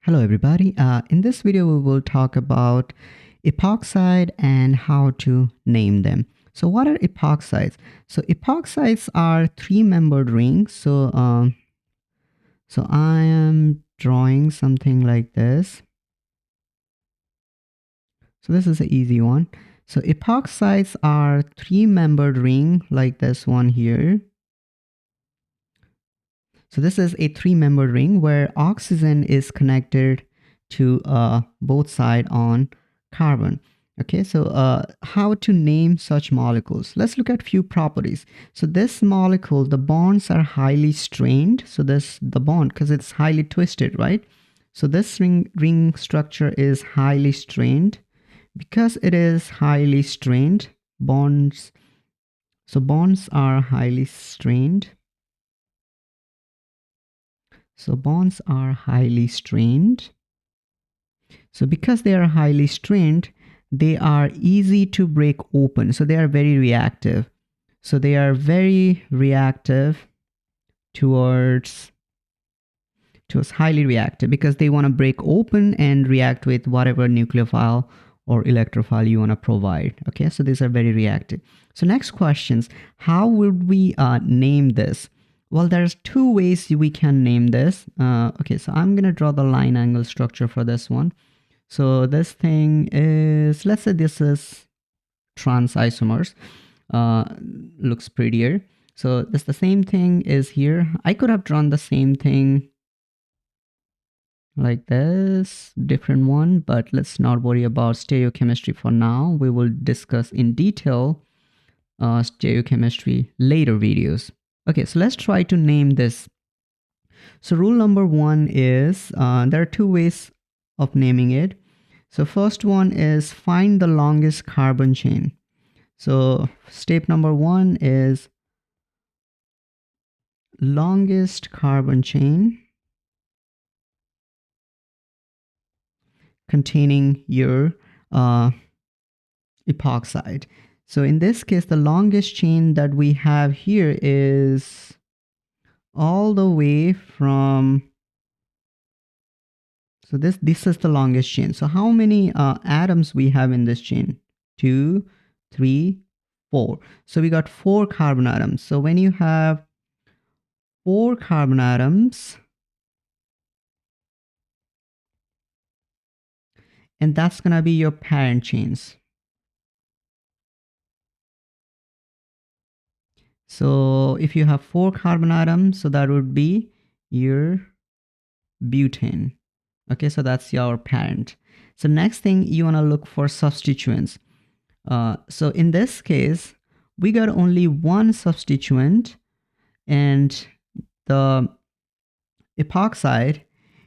Hello everybody. In this video we will talk about epoxide and how to name them. So what are epoxides? So epoxides are three-membered rings. So I am drawing something like this. So this is an easy one. So epoxides are three-membered ring like this one here. So this is a three-membered ring where oxygen is connected to both sides on carbon. Okay, so how to name such molecules? Let's look at few properties. So this molecule, the bonds are highly strained. So the bond, because it's highly twisted, right? So this ring structure is highly strained. Because it is highly strained, bonds are highly strained. So bonds are highly strained. So because they are highly strained, they are easy to break open. So they are very reactive. So they are very reactive towards highly reactive because they want to break open and react with whatever nucleophile or electrophile you want to provide. Okay, so these are very reactive. So next questions, how would we name this? Well, there's two ways we can name this. Okay, so I'm going to draw the line angle structure for this one. So this thing is, let's say this is trans isomers. Looks prettier. So this the same thing is here. I could have drawn the same thing like this, different one, but let's not worry about stereochemistry for now. We will discuss in detail stereochemistry later videos. Okay, so let's try to name this. So rule number one is there are two ways of naming it. So first one is find the longest carbon chain. So step number one is longest carbon chain containing your epoxide. So in this case, the longest chain that we have here is all the way from, so this is the longest chain. So how many atoms we have in this chain? 2, 3, 4. So we got 4 carbon atoms. So when you have 4 carbon atoms, and that's gonna be your parent chains. So if you have 4 carbon atoms, so that would be your butane. Okay, so that's your parent. So next thing, you want to look for substituents. So in this case, we got only one substituent, and the epoxide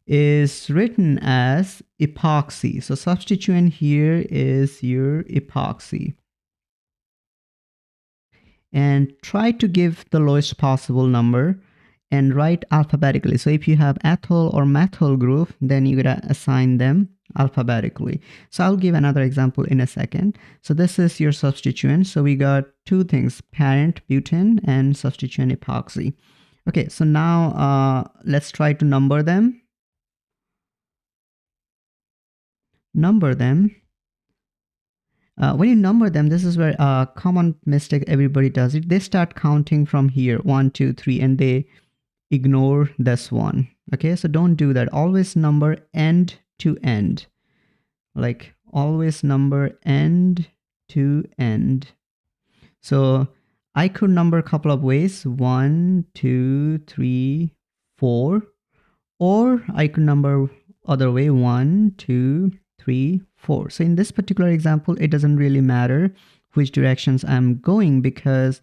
is written as epoxy. So substituent here is your epoxy. And try to give the lowest possible number and write alphabetically. So if you have ethyl or methyl group, then you gotta assign them alphabetically. So I'll give another example in a second. So this is your substituent. So we got two things, parent butane and substituent epoxy. Okay, so now let's try to number them. When you number them, this is where a common mistake everybody does it. They start counting from here, 1, 2, 3, and they ignore this one. Okay, so don't do that. Always number end to end. Like always number end to end. So I could number a couple of ways, 1, 2, 3, 4, or I could number other way, 1, 2, 3, 4. So in this particular example, it doesn't really matter which directions I'm going because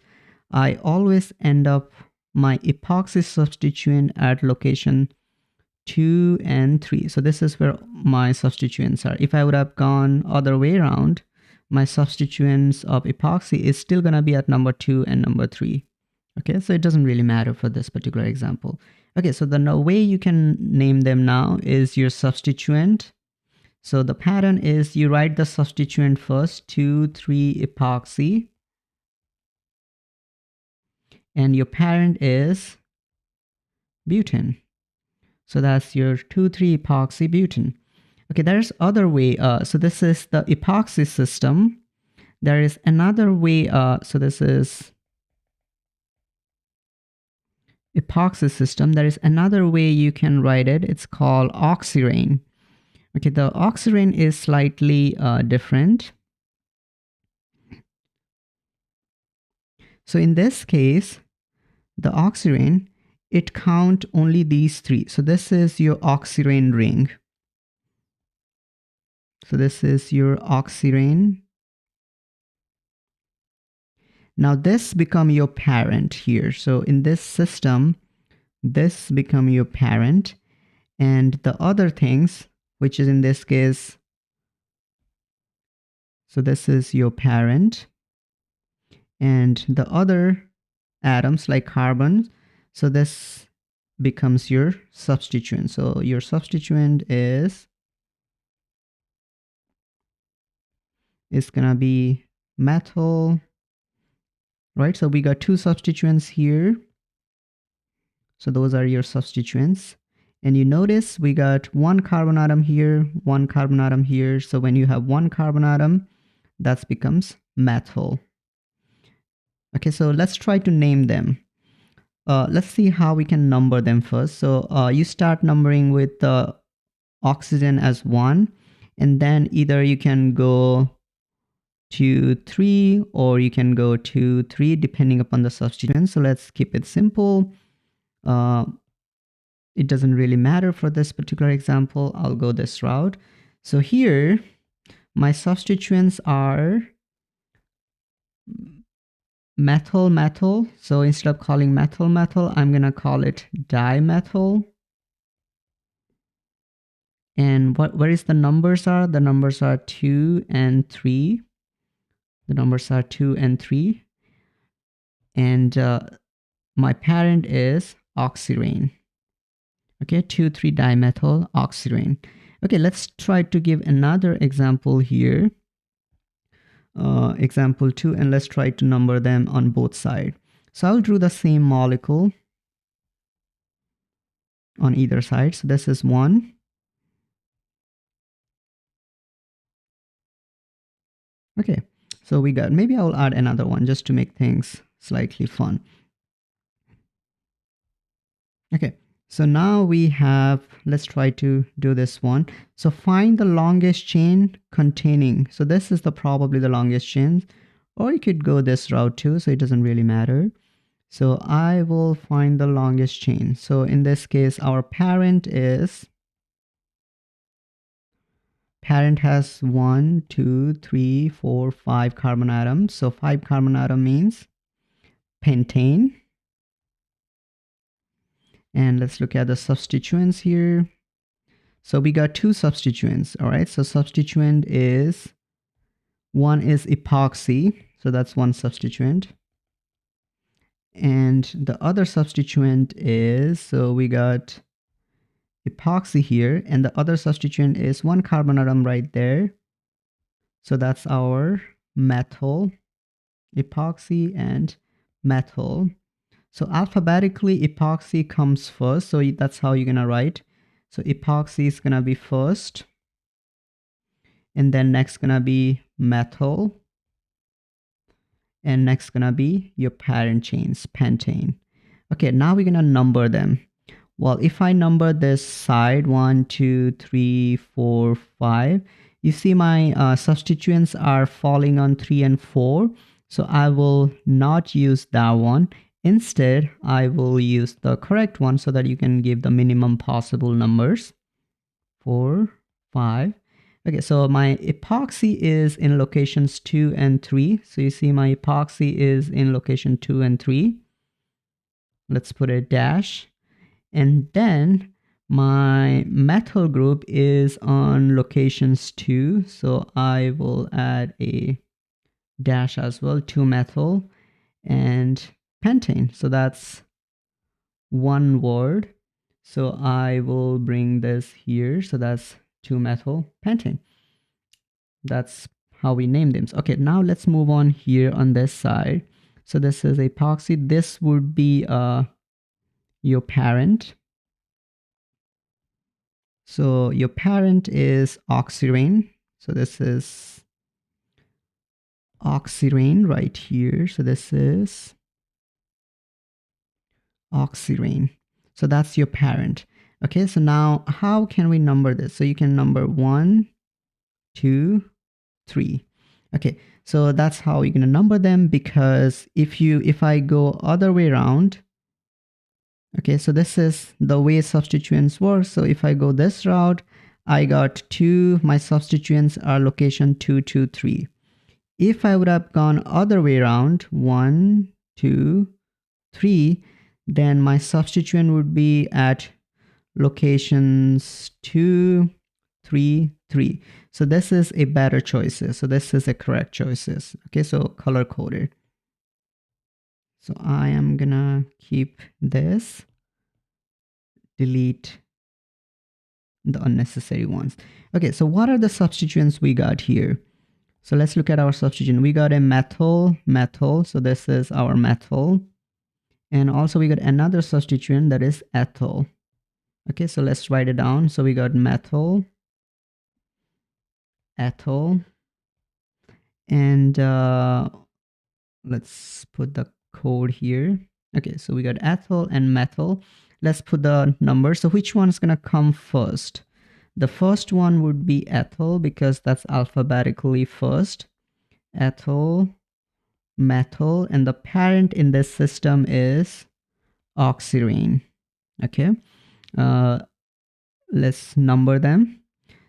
I always end up my epoxy substituent at location 2 and 3. So this is where my substituents are. If I would have gone other way around, my substituents of epoxy is still going to be at number 2 and number 3. Okay, so it doesn't really matter for this particular example. Okay, so the way you can name them now is your substituent. So the pattern is you write the substituent first, 2, 3 epoxy. And your parent is butane. So that's your 2,3-epoxybutene. Okay, there's other way. So this is the epoxy system. There is another way. So this is epoxy system. There is another way you can write it. It's called oxirane. Okay, the oxirane is slightly different. So in this case, the oxirane, it count only these three. So this is your oxirane ring. So this is your oxirane. Now this become your parent here. So in this system, this become your parent, and the other things, which is in this case, so this is your parent, and the other atoms like carbon, so this becomes your substituent. So your substituent is gonna be methyl, right? So we got two substituents here. So those are your substituents. And you notice we got one carbon atom here, one carbon atom here. So when you have one carbon atom, that becomes methyl. Okay, so let's try to name them. Let's see how we can number them first. So you start numbering with the oxygen as 1, and then either you can go to 3 or you can go to 3 depending upon the substituent. So let's keep it simple. It doesn't really matter for this particular example. I'll go this route. So here my substituents are methyl, methyl. So instead of calling methyl, methyl, I'm gonna call it dimethyl. And where is the numbers are? The numbers are 2 and 3. The numbers are 2 and 3. And my parent is oxirane. Okay, 2,3-dimethyl oxirane. Okay, let's try to give another example here. Example 2, and let's try to number them on both sides. So I'll draw the same molecule on either side. So this is 1. Okay, so we got, maybe I'll add another one just to make things slightly fun. Okay, so now we have, let's try to do this one. So find the longest chain containing, so this is probably the longest chain, or you could go this route too, so it doesn't really matter. So I will find the longest chain. So in this case, our parent has 1, 2, 3, 4, 5 carbon atoms. So 5 carbon atom means pentane. And let's look at the substituents here. So we got two substituents, all right? So substituent is, one is epoxy, so that's one substituent. And the other substituent is, so we got epoxy here, and the other substituent is one carbon atom right there. So that's our methyl, epoxy and methyl. So alphabetically, epoxy comes first. So that's how you're gonna write. So epoxy is gonna be first. And then next gonna be methyl. And next gonna be your parent chains, pentane. Okay, now we're gonna number them. Well, if I number this side, 1, 2, 3, 4, 5, you see my substituents are falling on 3 and 4. So I will not use that one. Instead, I will use the correct one so that you can give the minimum possible numbers. 4, 5. Okay, so my epoxy is in locations 2 and 3. So you see my epoxy is in location 2 and 3. Let's put a dash. And then my methyl group is on locations 2. So I will add a dash as well, 2-methyl and pentane. So that's one word. So I will bring this here. So that's 2-methyl pentane. That's how we name them. Okay, now let's move on here on this side. So this is epoxy. This would be your parent. So your parent is oxirane. So this is oxirane right here. So this is oxirane. So that's your parent. Okay, so now how can we number this? So you can number 1, 2, 3. Okay, so that's how you're gonna number them, because if I go other way around, okay, so this is the way substituents work. So if I go this route, I got 2, my substituents are location 2, 2, 3. If I would have gone other way around, 1, 2, 3, then my substituent would be at locations 2, 3, 3. So this is a better choices. So this is a correct choices. Okay, so color coded. So I am gonna keep this, delete the unnecessary ones. Okay, so what are the substituents we got here? So let's look at our substituent. We got a methyl. So this is our methyl. And also we got another substituent, that is ethyl. Okay, so let's write it down. So we got methyl, ethyl, and let's put the code here. Okay, so we got ethyl and methyl. Let's put the number. So which one is going to come first? The first one would be ethyl, because that's alphabetically first. Ethyl, methyl, and the parent in this system is oxirane. Okay, let's number them.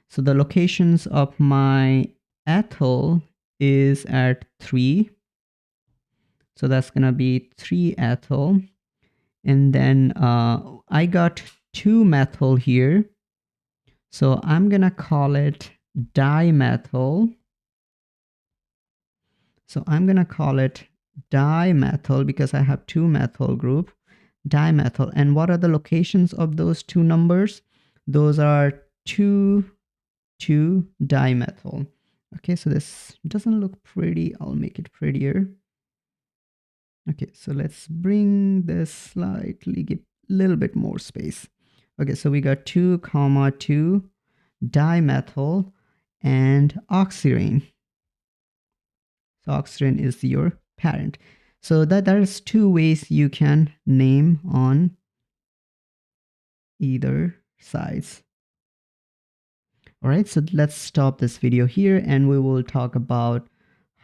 So the locations of my ethyl is at 3. So that's gonna be 3 ethyl. And then I got 2 methyl here. So I'm gonna call it dimethyl. So I'm gonna call it dimethyl because I have 2 methyl group, dimethyl. And what are the locations of those 2 numbers? Those are 2, 2 dimethyl. Okay, so this doesn't look pretty. I'll make it prettier. Okay, so let's bring this slightly, give a little bit more space. Okay, so we got 2, 2 dimethyl and oxirane. So oxirane is your parent. So there's 2 ways you can name on either sides. All right, so let's stop this video here and we will talk about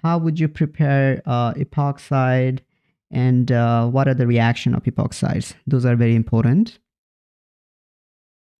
how would you prepare epoxide and what are the reaction of epoxides. Those are very important.